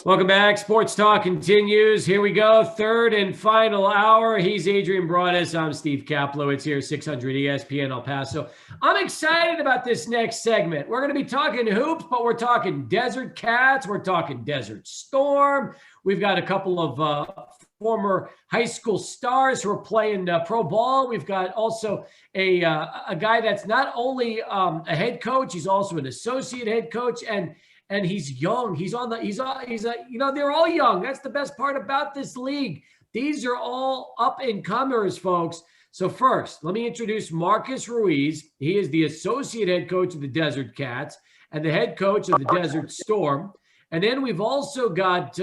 Welcome back. Sports Talk continues. Here we go. Third and final hour. He's Adrian Broadus. I'm Steve Kaplowitz here, 600 ESPN El Paso. I'm excited about this next segment. We're going to be talking hoops, but we're talking Desert Cats. We're talking Desert Storm. We've got a couple of former high school stars who are playing pro ball. We've got also a guy that's not only a head coach, he's also an associate head coach, and he's young. They're all young. That's the best part about this league. These are all up and comers, folks. So first, let me introduce Marcus Ruiz. He is the associate head coach of the Desert Cats and the head coach of the Desert Storm. And then we've also got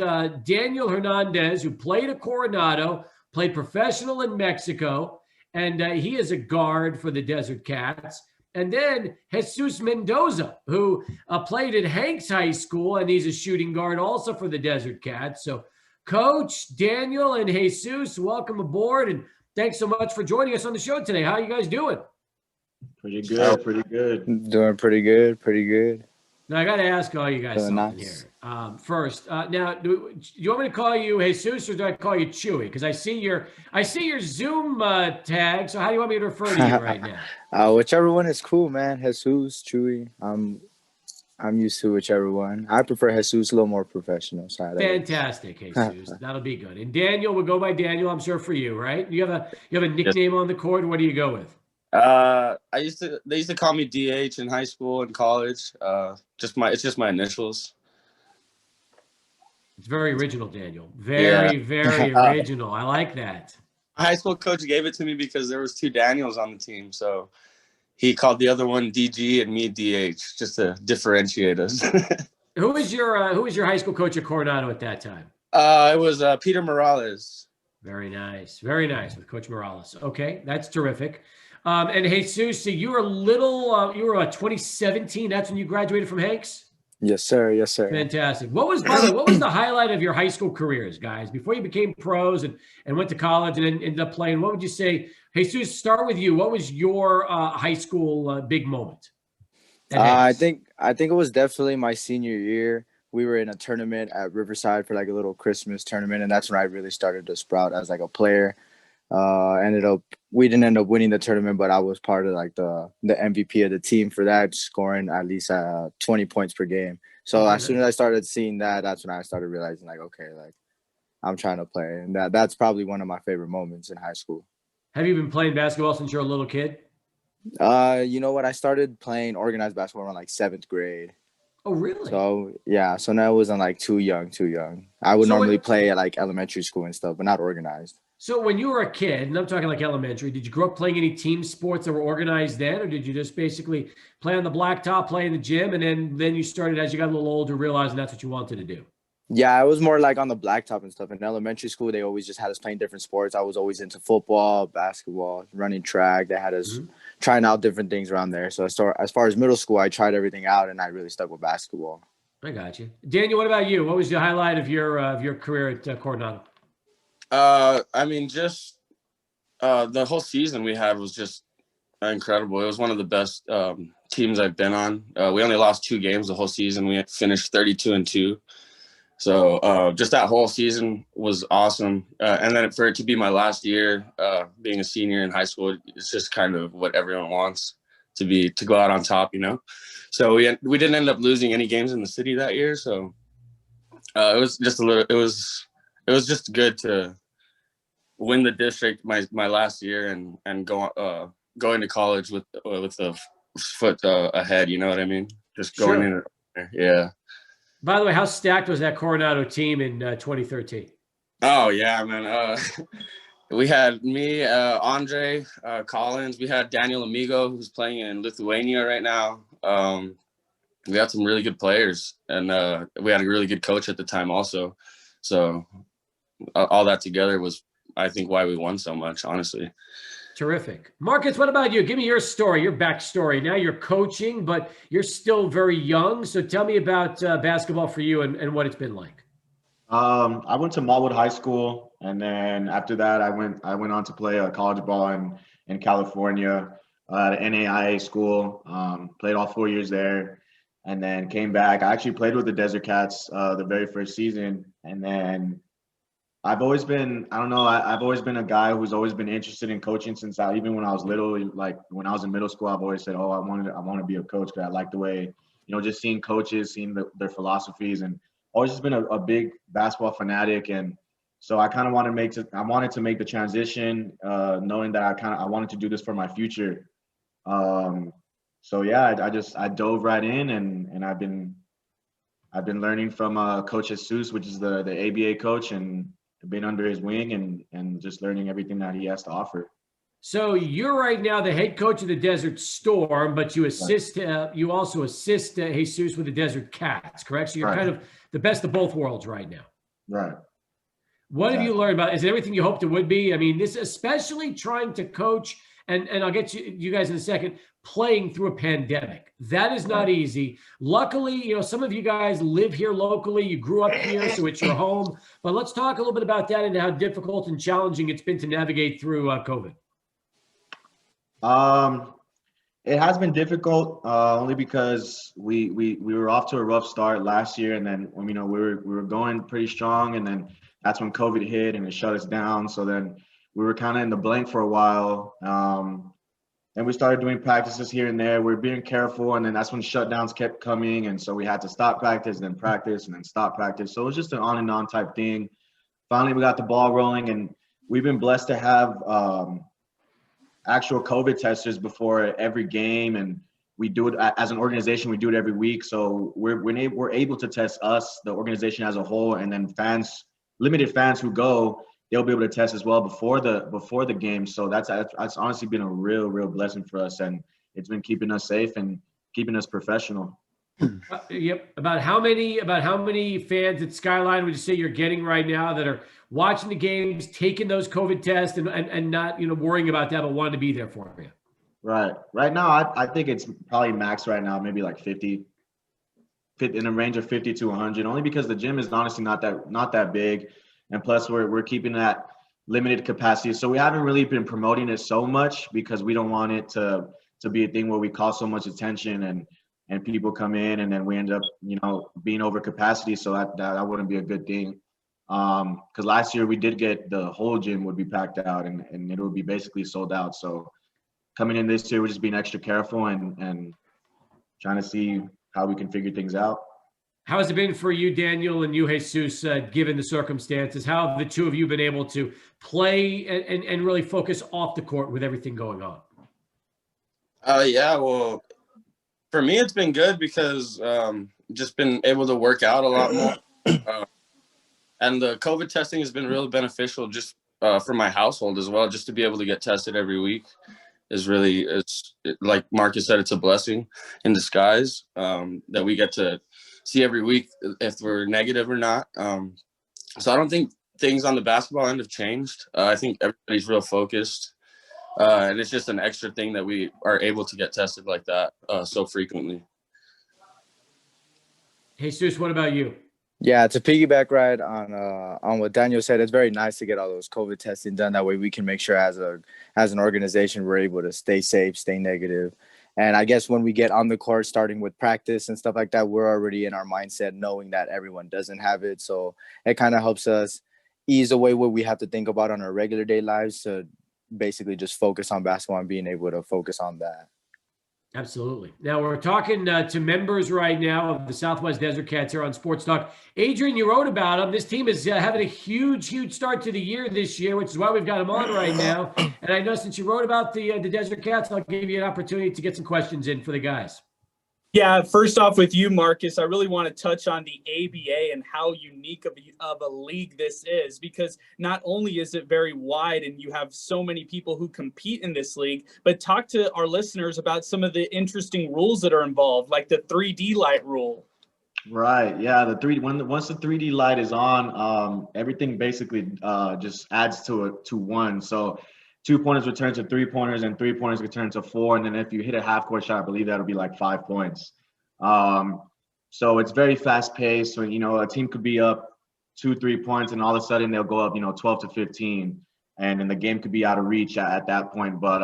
Daniel Hernandez, who played at Coronado, played professional in Mexico, and he is a guard for the Desert Cats. And then Jesus Mendoza, who played at Hanks High School, and he's a shooting guard also for the Desert Cats. So, Coach, Daniel, and Jesus, welcome aboard, and thanks so much for joining us on the show today. How are you guys doing? Pretty good, pretty good. Doing pretty good, pretty good. Now, I got to ask all you guys something nice. here. First, now, do you want me to call you Jesus or do I call you Chewie? Because I see your Zoom tag. So how do you want me to refer to you right now? Whichever one is cool, man. Jesus, Chewie. I'm used to whichever one. I prefer Jesus, a little more professional side. Fantastic, Jesus. That'll be good. And Daniel, we'll go by Daniel, I'm sure, for you, right? You have a nickname on the court. What do you go with? They used to call me DH in high school and college. It's just my initials. It's very original, Daniel. Very original. I like that. My high school coach gave it to me because there was two Daniels on the team, so he called the other one DG and me DH just to differentiate us. Who was your high school coach at Coronado at that time? It was Peter Morales. Very nice with Coach Morales. Okay, that's terrific. And Jesus, so you were 2017. That's when you graduated from Hanks? Yes, sir. Yes, sir. Fantastic. What was the highlight of your high school careers, guys? Before you became pros and went to college and then ended up playing, what would you say? Jesus, start with you. What was your high school big moment? I think it was definitely my senior year. We were in a tournament at Riverside for like a little Christmas tournament, and that's when I really started to sprout as like a player. We didn't end up winning the tournament, but I was part of like the MVP of the team for that, scoring at least 20 points per game. So as soon as I started seeing that, that's when I started realizing like, okay, like I'm trying to play. And that's probably one of my favorite moments in high school. Have you been playing basketball since you're a little kid? You know what? I started playing organized basketball in like 7th grade. Oh, really? So yeah, so now I wasn't like too young. I would normally play at like elementary school and stuff, but not organized. So when you were a kid, and I'm talking like elementary, did you grow up playing any team sports that were organized then, or did you just basically play on the blacktop, play in the gym, and then you started as you got a little older realizing that's what you wanted to do? Yeah, I was more like on the blacktop and stuff. In elementary school, they always just had us playing different sports. I was always into football, basketball, running track. They had us trying out different things around there. So as far as middle school, I tried everything out, and I really stuck with basketball. I got you. Daniel, what about you? What was the highlight of your career at Coronado? The whole season we had was just incredible. It was one of the best teams I've been on. We only lost 2 games the whole season. We finished 32-2. So just that whole season was awesome. And then for it to be my last year, being a senior in high school, it's just kind of what everyone wants to go out on top, you know? So we didn't end up losing any games in the city that year. So it was just good to win the district my last year and going to college with the foot ahead. You know what I mean? Just going in. Yeah. By the way, how stacked was that Coronado team in 2013? Oh yeah, man. We had me, Andre Collins. We had Daniel Amigo, who's playing in Lithuania right now. We had some really good players, and we had a really good coach at the time also. So all that together was, I think, why we won so much, honestly. Terrific. Marcus, what about you? Give me your story, your backstory. Now you're coaching, but you're still very young. So tell me about basketball for you and what it's been like. I went to Malwood High School, and then after that, I went on to play college ball in California at an NAIA school. Played all 4 years there. and then came back. I actually played with the Desertcats the very first season, and then I've always been, I don't know, I've always been a guy who's always been interested in coaching since even when I was little. Like when I was in middle school, I've always said, oh, I want to be a coach because I like the way, just seeing coaches, seeing their philosophies, and always just been a big basketball fanatic. And so I kind of wanted to make the transition, knowing that I wanted to do this for my future. So yeah, I dove right in, and I've been learning from Coach Jesus, which is the ABA coach, and been under his wing and just learning everything that he has to offer. So you're right now the head coach of the Desert Storm, but you assist. You also assist Jesus with the Desertcats, correct? So you're kind of the best of both worlds right now. Right. What have you learned about? Is it everything you hoped it would be? I mean, this especially trying to coach, and I'll get you guys in a second, playing through a pandemic. That is not easy. Luckily, some of you guys live here locally. You grew up here, so it's your home. But let's talk a little bit about that and how difficult and challenging it's been to navigate through COVID. It has been difficult, only because we were off to a rough start last year, and then we were going pretty strong, and then that's when COVID hit and it shut us down. So then we were kind of in the blank for a while. And we started doing practices here and there. We were being careful, and then that's when shutdowns kept coming, and so we had to stop practice, and then practice, and then stop practice. So it was just an on and on type thing. Finally, we got the ball rolling, and we've been blessed to have actual COVID testers before every game, and we do it as an organization. We do it every week, so we're able to test us, the organization as a whole, and then limited fans who go, they'll be able to test as well before the game. So that's honestly been a real blessing for us, and it's been keeping us safe and keeping us professional. Yep. About how many fans at Skyline would you say you're getting right now that are watching the games, taking those COVID tests, and not worrying about that, but wanting to be there for you? Right. Right now, I think it's probably max right now, maybe like 50, in a range of 50 to 100, only because the gym is honestly not that big. And plus we're keeping that limited capacity. So we haven't really been promoting it so much because we don't want it to be a thing where we cause so much attention and people come in and then we end up, being over capacity. So that wouldn't be a good thing. Because last year we did get the whole gym would be packed out and it would be basically sold out. So coming in this year, we're just being extra careful and trying to see how we can figure things out. How has it been for you, Daniel, and you, Jesus, given the circumstances? How have the two of you been able to play and really focus off the court with everything going on? Yeah, well, for me, it's been good because just been able to work out a lot more. And the COVID testing has been really beneficial just for my household as well. Just to be able to get tested every week is really, like Marcus said, it's a blessing in disguise that we get to see every week if we're negative or not. So I don't think things on the basketball end have changed. I think everybody's real focused. And it's just an extra thing that we are able to get tested like that so frequently. Jesus, what about you? Yeah, to piggyback right on what Daniel said, it's very nice to get all those COVID testing done. That way we can make sure as an organization we're able to stay safe, stay negative. And I guess when we get on the court, starting with practice and stuff like that, we're already in our mindset knowing that everyone doesn't have it. So it kind of helps us ease away what we have to think about on our regular day lives to basically just focus on basketball and being able to focus on that. Absolutely. Now we're talking to members right now of the Southwest Desertcats here on SportsTalk. Adrian, you wrote about them. This team is having a huge start to the year this year, which is why we've got them on right now. And I know since you wrote about the Desertcats, I'll give you an opportunity to get some questions in for the guys. Yeah, first off with you, Marcus, I really want to touch on the ABA and how unique of a league this is, because not only is it very wide and you have so many people who compete in this league, but talk to our listeners about some of the interesting rules that are involved, like the 3D light rule. Right. Yeah. Once the 3D light is on, everything basically just adds to one. So 2-pointers return to 3-pointers and 3-pointers return to 4. And then if you hit a half-court shot, I believe that'll be like 5 points. So it's very fast-paced. When a team could be up 2-3 points, and all of a sudden they'll go up 12 to 15, and then the game could be out of reach at that point. But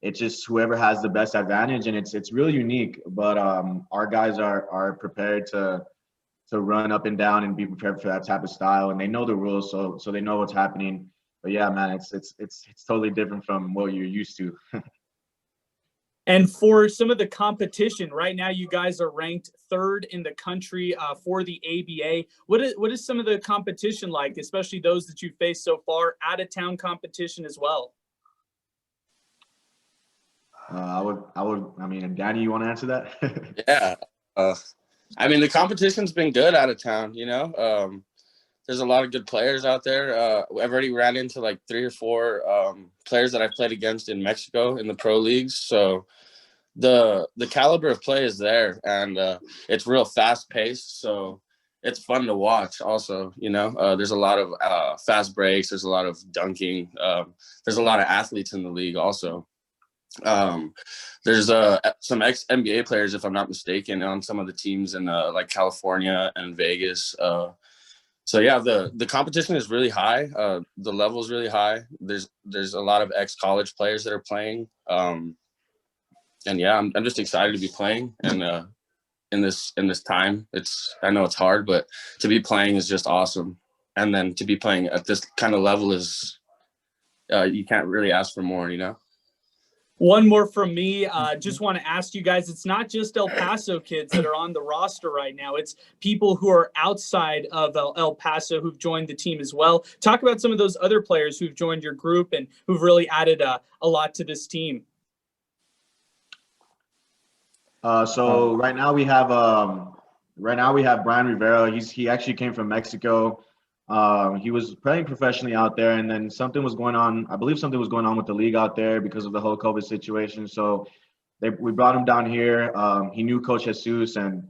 it's just whoever has the best advantage, and it's really unique. But our guys are prepared to run up and down and be prepared for that type of style, and they know the rules, so they know what's happening. But yeah, man, it's totally different from what you're used to. And for some of the competition, right now you guys are ranked third in the country for the ABA. What is some of the competition like, especially those that you've faced so far, out-of-town competition as well? I mean, Danny, you want to answer that? Yeah. I mean, the competition's been good out of town, you know. There's a lot of good players out there. I've already ran into like 3 or 4 players that I've played against in Mexico in the pro leagues. So the caliber of play is there, and it's real fast paced. So it's fun to watch also, you know. There's a lot of fast breaks. There's a lot of dunking. There's a lot of athletes in the league also. There's some ex-NBA players, if I'm not mistaken, on some of the teams in like California and Vegas. So yeah, the competition is really high. The level is really high. There's a lot of ex-college players that are playing. And yeah, I'm just excited to be playing. And in this time, I know it's hard, but to be playing is just awesome. And then to be playing at this kind of level is you can't really ask for more, you know. One more from me. Just want to ask you guys, it's not just El Paso kids that are on the roster right now. It's people who are outside of El Paso who've joined the team as well. Talk about some of those other players who've joined your group and who've really added a lot to this team. So right now we have Brian Rivera. He actually came from Mexico. He was playing professionally out there, and then something was going on. I believe something was going on with the league out there because of the whole COVID situation. So we brought him down here. He knew Coach Jesus, and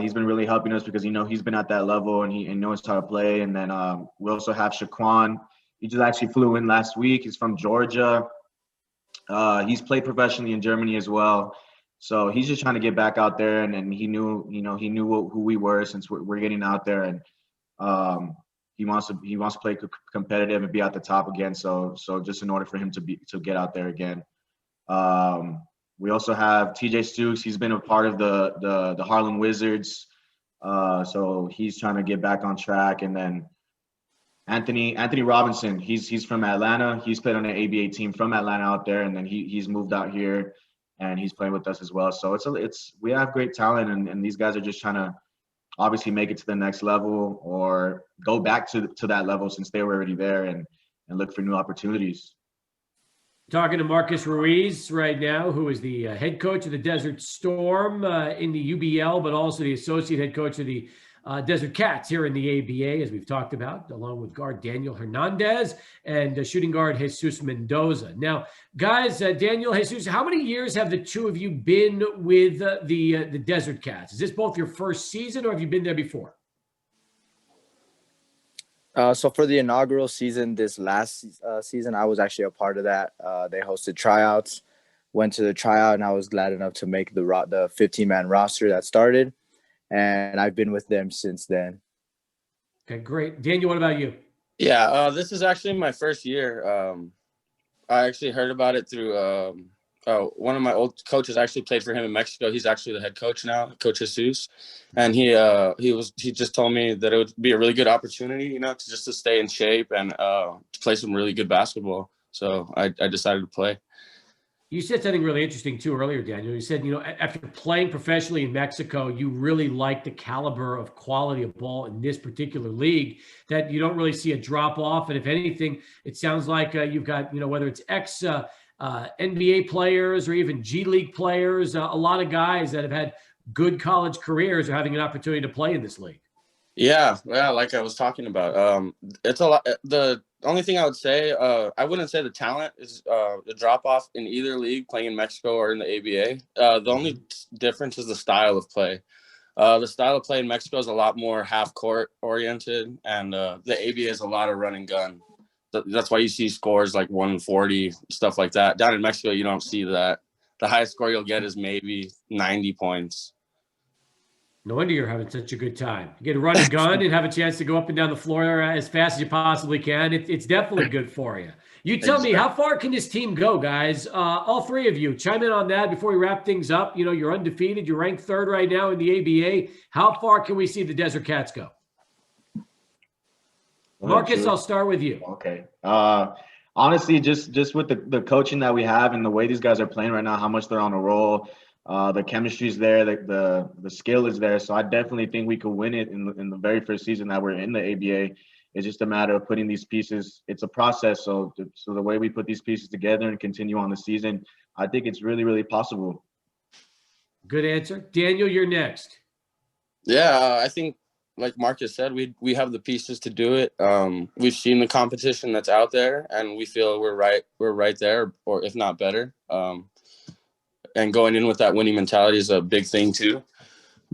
he's been really helping us because he's been at that level and he knows how to play. And then we also have Shaquan. He just actually flew in last week. He's from Georgia. He's played professionally in Germany as well. So he's just trying to get back out there, and he knew who we were since we're getting out there, and he wants to play competitive and be at the top again. So just in order for him to get out there again. We also have TJ Stooks. He's been a part of the Harlem Wizards. So he's trying to get back on track. And then Anthony Robinson, he's from Atlanta. He's played on an ABA team from Atlanta out there, and then he's moved out here and he's playing with us as well. So we have great talent, and these guys are just trying to obviously make it to the next level or go back to that level since they were already there and look for new opportunities. Talking to Marcus Ruiz right now, who is the head coach of the Desert Storm in the UBL, but also the associate head coach of the Desertcats here in the ABA, as we've talked about, along with guard Daniel Hernandez and shooting guard Jesus Mendoza. Now, guys, Daniel, Jesus, how many years have the two of you been with the Desertcats? Is this both your first season, or have you been there before? So for the inaugural season, this last season, I was actually a part of that. They hosted tryouts, went to the tryout, and I was glad enough to make the 15-man roster that started. And I've been with them since then. Okay, great. Daniel, what about you? Yeah, this is actually my first year. I actually heard about it through one of my old coaches. Actually played for him in Mexico. He's actually the head coach now, Coach Jesus, and he just told me that it would be a really good opportunity, to stay in shape and to play some really good basketball. So I decided to play. You said something really interesting too earlier, Daniel. You said, after playing professionally in Mexico, you really like the caliber of quality of ball in this particular league, that you don't really see a drop off. And if anything, it sounds like you've got, whether it's NBA players or even G League players, a lot of guys that have had good college careers are having an opportunity to play in this league. Yeah, like I was talking about, it's a lot. The only thing I would say, I wouldn't say the talent is the drop off in either league, playing in Mexico or in the ABA. The only difference is the style of play. The style of play in Mexico is a lot more half court oriented, and the ABA is a lot of run and gun. That's why you see scores like 140, stuff like that. Down in Mexico, you don't see that. The highest score you'll get is maybe 90 points. No wonder you're having such a good time. You get to run a gun and have a chance to go up and down the floor as fast as you possibly can. It's definitely good for you. You tell me, how far can this team go, guys? All three of you, chime in on that before we wrap things up. You know, you're undefeated. You're ranked third right now in the ABA. How far can we see the Desert Cats go? Marcus, I'll start with you. Okay. Honestly, just with the coaching that we have and the way these guys are playing right now, how much they're on a roll, the chemistry's there, the skill is there. So I definitely think we could win it in the very first season that we're in the ABA. It's just a matter of putting these pieces. It's a process. So the way we put these pieces together and continue on the season, I think it's really, really possible. Good answer. Daniel, you're next. Yeah, I think, like Marcus said, we have the pieces to do it. We've seen the competition that's out there, and we feel we're right there, or if not better. And going in with that winning mentality is a big thing too.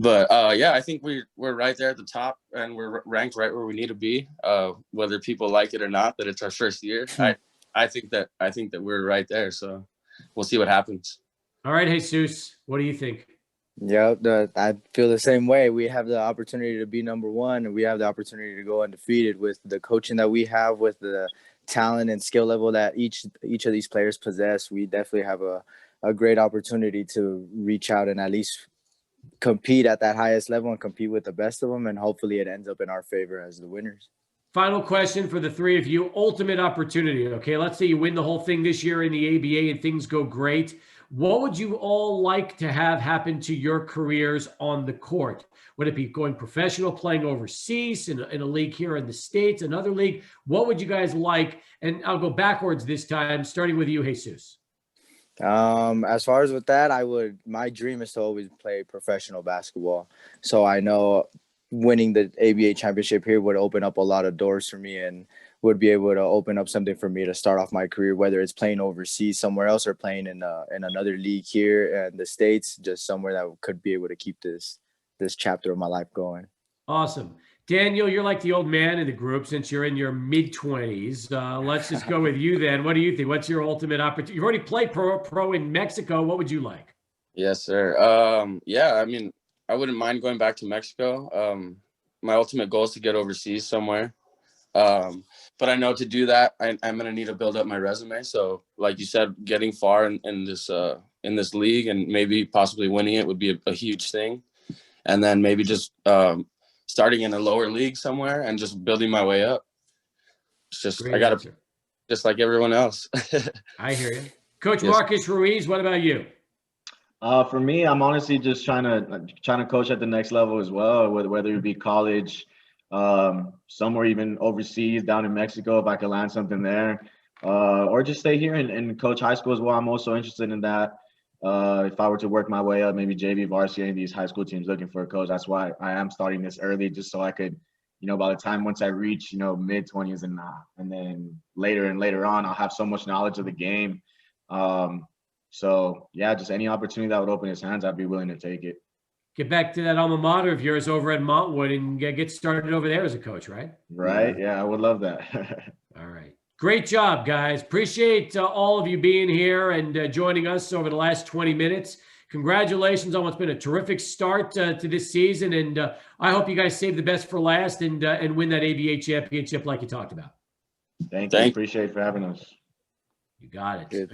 But yeah, I think we're right there at the top, and we're ranked right where we need to be. Whether people like it or not, that it's our first year, I think that we're right there. So we'll see what happens. All right, Jesus, what do you think? Yeah, I feel the same way. We have the opportunity to be number one, and we have the opportunity to go undefeated with the coaching that we have, with the talent and skill level that each of these players possess. We definitely have a great opportunity to reach out and at least compete at that highest level and compete with the best of them, and hopefully it ends up in our favor as the winners. Final question for the three of you. Ultimate opportunity. Okay, let's say you win the whole thing this year in the ABA and things go great. What would you all like to have happen to your careers on the court? Would it be going professional, playing overseas in a league here in the States, another league? What would you guys like? And I'll go backwards this time, starting with you, Jesus. As far as with that, my dream is to always play professional basketball. So I know winning the ABA championship here would open up a lot of doors for me and would be able to open up something for me to start off my career, whether it's playing overseas somewhere else or playing in another league here in the States, just somewhere that could be able to keep this chapter of my life going. Awesome. Daniel, you're like the old man in the group since you're in your mid-20s. Let's just go with you then. What do you think? What's your ultimate opportunity? You've already played pro in Mexico. What would you like? Yes, sir. Yeah, I mean, I wouldn't mind going back to Mexico. My ultimate goal is to get overseas somewhere. But I know to do that, I'm going to need to build up my resume. So like you said, getting far in this league and maybe possibly winning it would be a huge thing. And then maybe just starting in a lower league somewhere and just building my way up. It's just, I got to, just like everyone else. I hear you. Coach Marcus Ruiz, what about you? For me, I'm honestly just trying to coach at the next level as well, whether it be college, somewhere even overseas, down in Mexico, if I could land something there, or just stay here and coach high school as well. I'm also interested in that. If I were to work my way up, maybe JV, varsity, and these high school teams looking for a coach. That's why I am starting this early, just so I could, by the time once I reach, mid-20s and then later on, I'll have so much knowledge of the game. So yeah, just any opportunity that would open his hands, I'd be willing to take it. Get back to that alma mater of yours over at Montwood and get started over there as a coach, right? Right. Yeah, I would love that. All right. Great job, guys. Appreciate all of you being here and joining us over the last 20 minutes. Congratulations on what's been a terrific start to this season. And I hope you guys save the best for last and win that ABA championship like you talked about. Thank you. Appreciate it for having us. You got it. Good.